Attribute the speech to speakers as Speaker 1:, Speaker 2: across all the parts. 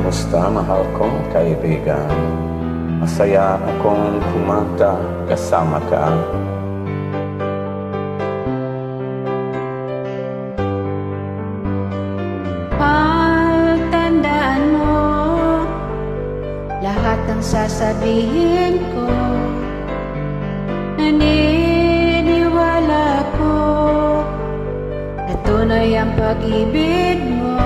Speaker 1: Kumusta mahal kong kaibigan? Masaya akong kumanta kasama ka.
Speaker 2: Pagtandaan mo lahat ng sasabihin ko, naniniwala ko na tunay ang pag-ibig mo.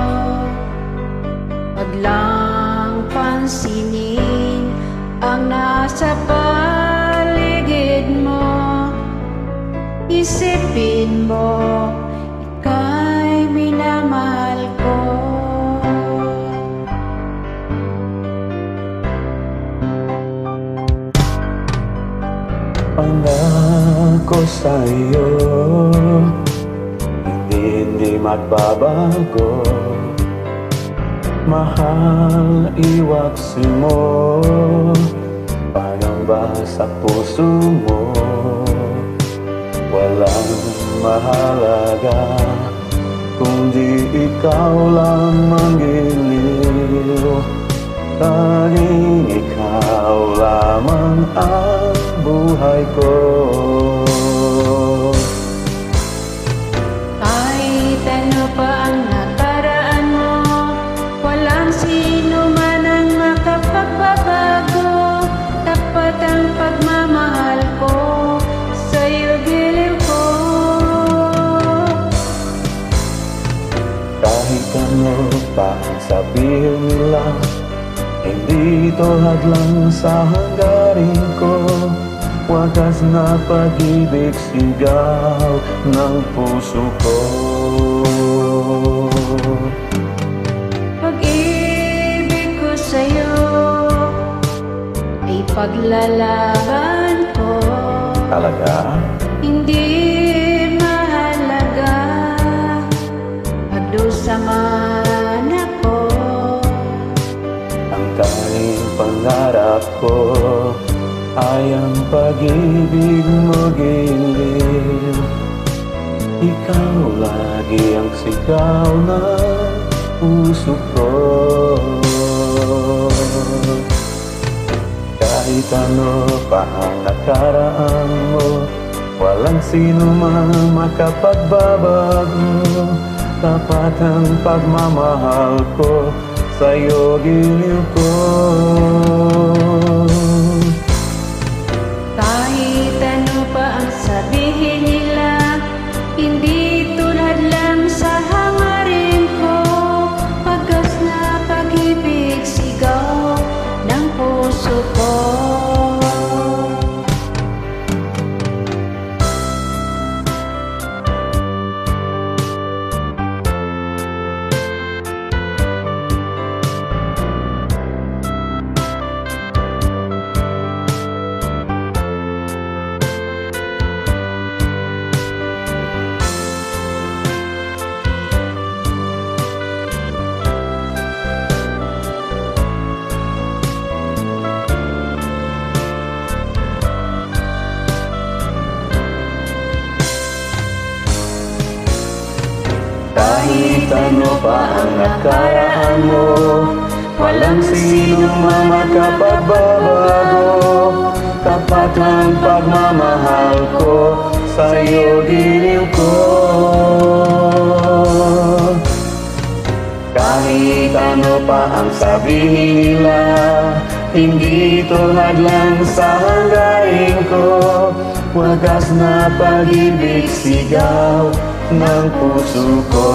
Speaker 2: Wag lang pansinin ang nasa paligid mo. Isipin mo, ika'y minamahal ko.
Speaker 1: Pangako sa'yo, hindi magbabago. Mahal, iwaksi mo pangamba sa puso mo. Walang mahalaga kundi ikaw lang manggiliw. Tanging ikaw lamang ang buhay ko.
Speaker 2: Kahit ano pa ang nakaraan mo, walang sino man ang makapagbabago. Tapat ang pagmamahal ko, sa'yo giliw ko.
Speaker 1: Kahit ano pa ang sabihin nila, hindi ito hadlang sa hanggarin ko. Wagas na pag-ibig sigaw ng puso ko.
Speaker 2: Pag-ibig ko sa'yo ay paglalaban ko.
Speaker 1: Talaga?
Speaker 2: Hindi mahalaga pagdusa man ako.
Speaker 1: Ang tanging pangarap ko ay ang pag-ibig mo giliw. Ikaw lagi ang sigaw ng puso ko. Kahit ano pa ang nakaraan mo, walang sino man makapagbabago. Tapat ang pagmamahal ko, sa'yo giliw ko.
Speaker 2: Kahit ano pa ang sabihin nila, hindi tulad lang sa hangarin ko. Wagas na pag-ibig sigaw ng puso ko.
Speaker 1: Kahit ano pa ang nakaraan mo, walang sino man makapagbabago. Tapat ang pagmamahal ko, sa'yo giliw ko. Kahit ano pa ang sabihin nila, hindi tulad lang sa hanggain ko. Wagas na pag-ibig sigaw ng puso ko.